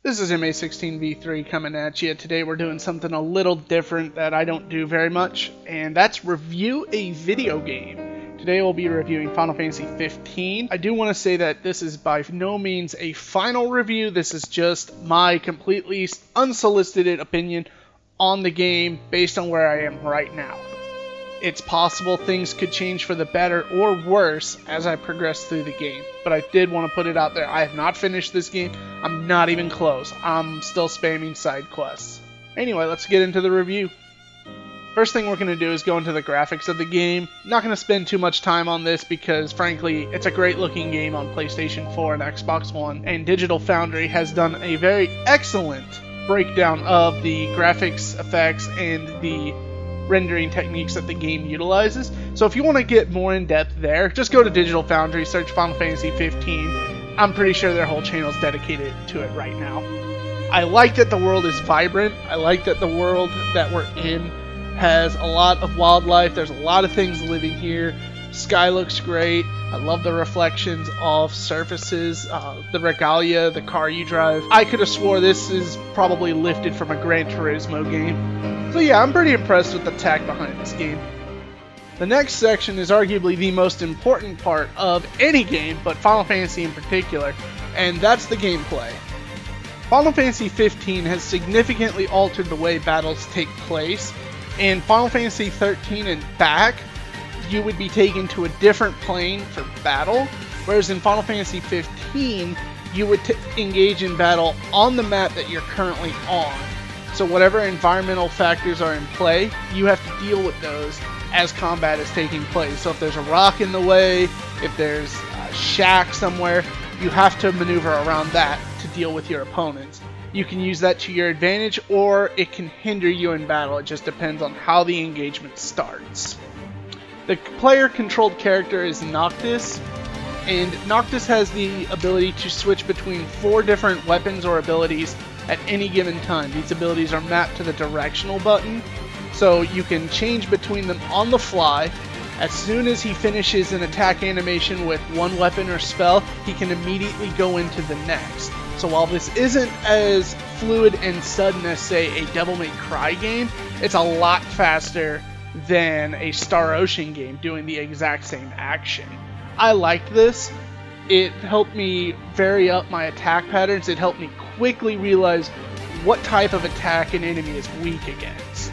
This is MA16V3 coming at you. Today we're doing something a little different that I don't do very much, and that's review a video game. Today we'll be reviewing Final Fantasy 15. I do want to say that this is by no means a final review. This is just my completely unsolicited opinion on the game based on where I am right now. It's possible things could change for the better or worse as I progress through the game, but I did want to put it out there. I have not finished this game. I'm not even close. I'm still spamming side quests. Anyway, let's get into the review. First thing we're going to do is go into the graphics of the game. Not going to spend too much time on this because, frankly, it's a great looking game on PlayStation 4 and Xbox One, and Digital Foundry has done a very excellent breakdown of the graphics effects and the rendering techniques that the game utilizes. So if you want to get more in depth there, just go to Digital Foundry, search Final Fantasy 15. I'm pretty sure their whole channel is dedicated to it right now. I like that the world is vibrant. I like that the world that we're in has a lot of wildlife. There's a lot of things living here. Sky looks great. I love the reflections of surfaces, the regalia, the car you drive. I could have swore this is probably lifted from a Gran Turismo game. So yeah, I'm pretty impressed with the tech behind this game. The next section is arguably the most important part of any game, but Final Fantasy in particular, and that's the gameplay. Final Fantasy 15 has significantly altered the way battles take place. In Final Fantasy 13 and back, you would be taken to a different plane for battle, whereas in Final Fantasy 15, you would engage in battle on the map that you're currently on. So whatever environmental factors are in play, you have to deal with those as combat is taking place. So if there's a rock in the way, if there's a shack somewhere, you have to maneuver around that to deal with your opponents. You can use that to your advantage, or it can hinder you in battle. It just depends on how the engagement starts. The player-controlled character is Noctis, and Noctis has the ability to switch between 4 different weapons or abilities at any given time. These abilities are mapped to the directional button, so you can change between them on the fly. As soon as he finishes an attack animation with one weapon or spell, he can immediately go into the next. So while this isn't as fluid and sudden as, say, a Devil May Cry game, it's a lot faster than a Star Ocean game doing the exact same action. I liked this. It helped me vary up my attack patterns. It helped me quickly realize what type of attack an enemy is weak against.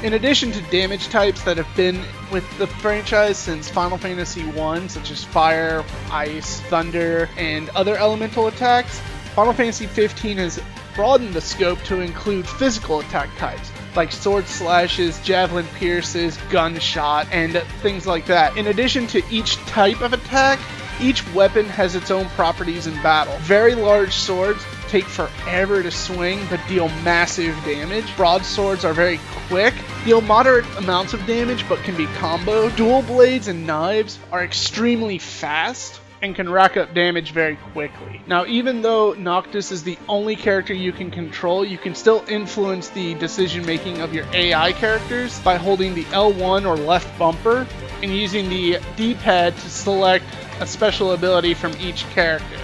In addition to damage types that have been with the franchise since Final Fantasy I, such as fire, ice, thunder, and other elemental attacks, Final Fantasy 15 has broadened the scope to include physical attack types, like sword slashes, javelin pierces, gunshot, and things like that. In addition to each type of attack, each weapon has its own properties in battle. Very large swords take forever to swing but deal massive damage. Broadswords are very quick, deal moderate amounts of damage but can be comboed. Dual blades and knives are extremely fast and can rack up damage very quickly. Now, even though Noctis is the only character you can control, you can still influence the decision making of your AI characters by holding the L1 or left bumper and using the D-pad to select a special ability from each character.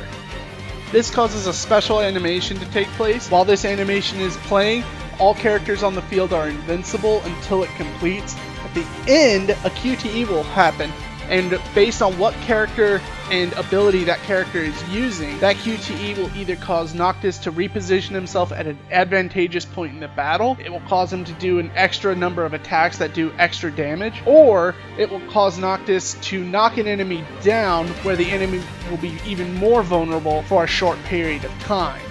This causes a special animation to take place. While this animation is playing, all characters on the field are invincible until it completes. At the end, a QTE will happen, and based on what character and ability that character is using, that QTE will either cause Noctis to reposition himself at an advantageous point in the battle, it will cause him to do an extra number of attacks that do extra damage, or it will cause Noctis to knock an enemy down where the enemy will be even more vulnerable for a short period of time.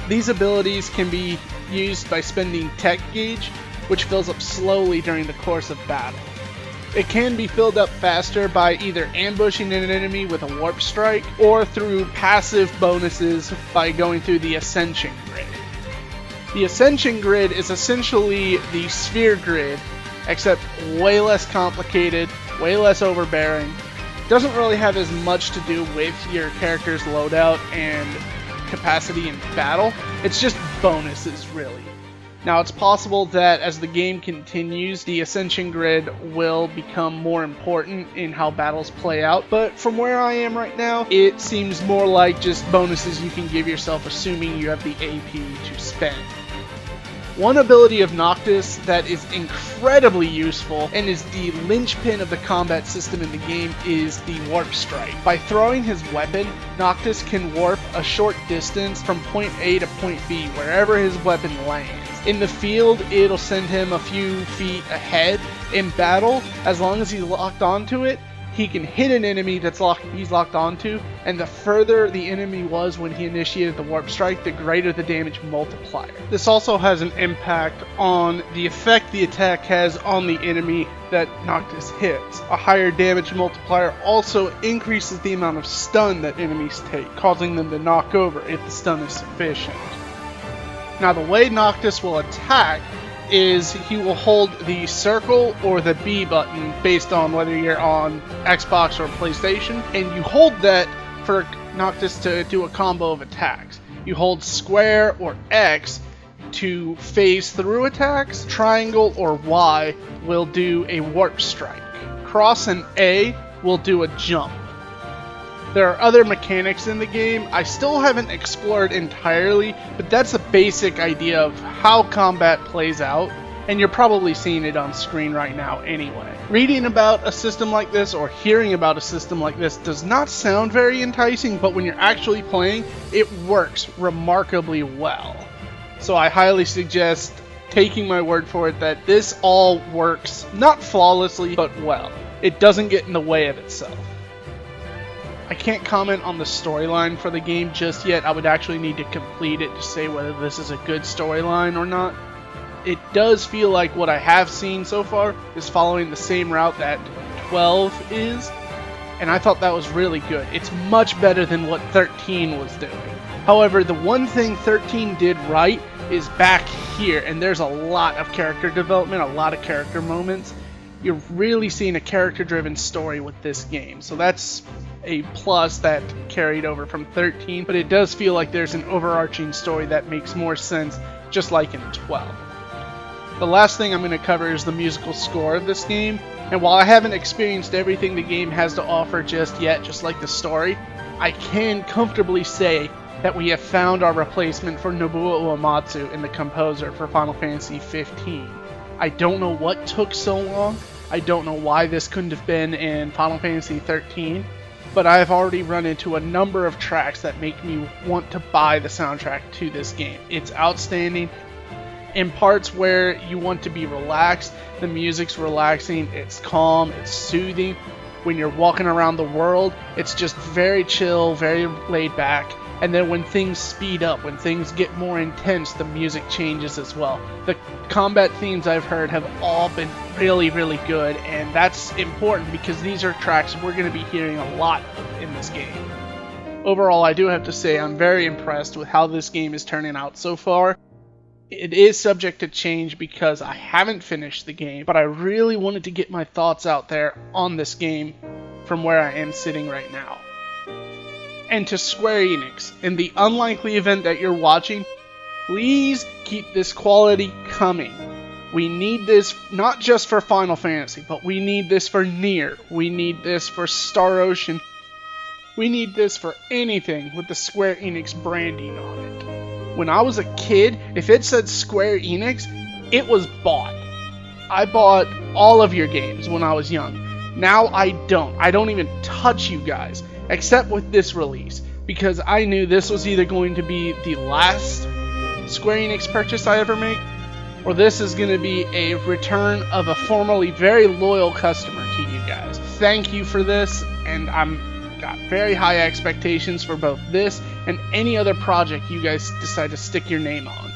These abilities can be used by spending Tech Gauge, which fills up slowly during the course of battle. It can be filled up faster by either ambushing an enemy with a warp strike or through passive bonuses by going through the Ascension Grid. The Ascension Grid is essentially the Sphere Grid, except way less complicated, way less overbearing. Doesn't really have as much to do with your character's loadout and capacity in battle. It's just bonuses, really. Now, it's possible that as the game continues, the Ascension Grid will become more important in how battles play out, but from where I am right now, it seems more like just bonuses you can give yourself assuming you have the AP to spend. One ability of Noctis that is incredibly useful and is the linchpin of the combat system in the game is the Warp Strike. By throwing his weapon, Noctis can warp a short distance from point A to point B, wherever his weapon lands. In the field, it'll send him a few feet ahead. In battle, as long as he's locked onto it, he can hit an enemy he's locked onto, and the further the enemy was when he initiated the Warp Strike, the greater the damage multiplier. This also has an impact on the effect the attack has on the enemy that Noctis hits. A higher damage multiplier also increases the amount of stun that enemies take, causing them to knock over if the stun is sufficient. Now, the way Noctis will attack is he will hold the circle or the B button based on whether you're on Xbox or PlayStation, and you hold that for Noctis to do a combo of attacks. You hold square or X to phase through attacks. Triangle or Y will do a Warp Strike. Cross and A will do a jump. There are other mechanics in the game I still haven't explored entirely, but that's a basic idea of how combat plays out, and you're probably seeing it on screen right now anyway. Reading about a system like this or hearing about a system like this does not sound very enticing, but when you're actually playing, it works remarkably well. So I highly suggest taking my word for it that this all works, not flawlessly, but well. It doesn't get in the way of itself. I can't comment on the storyline for the game just yet. I would actually need to complete it to say whether this is a good storyline or not. It does feel like what I have seen so far is following the same route that 12 is, and I thought that was really good. It's much better than what 13 was doing. However, the one thing 13 did right is back here, and there's a lot of character development, a lot of character moments. You're really seeing a character-driven story with this game, so that's a plus that carried over from 13, but it does feel like there's an overarching story that makes more sense, just like in 12. The last thing I'm going to cover is the musical score of this game, and while I haven't experienced everything the game has to offer just yet, just like the story, I can comfortably say that we have found our replacement for Nobuo Uematsu in the composer for Final Fantasy 15. I don't know what took so long. I don't know why this couldn't have been in Final Fantasy 13, but I've already run into a number of tracks that make me want to buy the soundtrack to this game. It's outstanding. In parts where you want to be relaxed, the music's relaxing, it's calm, it's soothing. When you're walking around the world, it's just very chill, very laid back. And then when things speed up, when things get more intense, the music changes as well. The combat themes I've heard have all been really, really good, and that's important because these are tracks we're going to be hearing a lot of in this game. Overall, I do have to say I'm very impressed with how this game is turning out so far. It is subject to change because I haven't finished the game, but I really wanted to get my thoughts out there on this game from where I am sitting right now. And to Square Enix, in the unlikely event that you're watching, please keep this quality coming. We need this not just for Final Fantasy, but we need this for Nier. We need this for Star Ocean. We need this for anything with the Square Enix branding on it. When I was a kid, if it said Square Enix, it was bought. I bought all of your games when I was young. Now I don't. I don't even touch you guys. Except with this release, because I knew this was either going to be the last Square Enix purchase I ever make, or this is going to be a return of a formerly very loyal customer to you guys. Thank you for this, and I'm got very high expectations for both this and any other project you guys decide to stick your name on.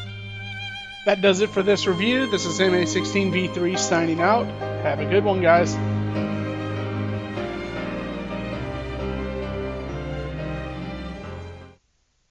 That does it for this review. This is MA16V3 signing out. Have a good one, guys.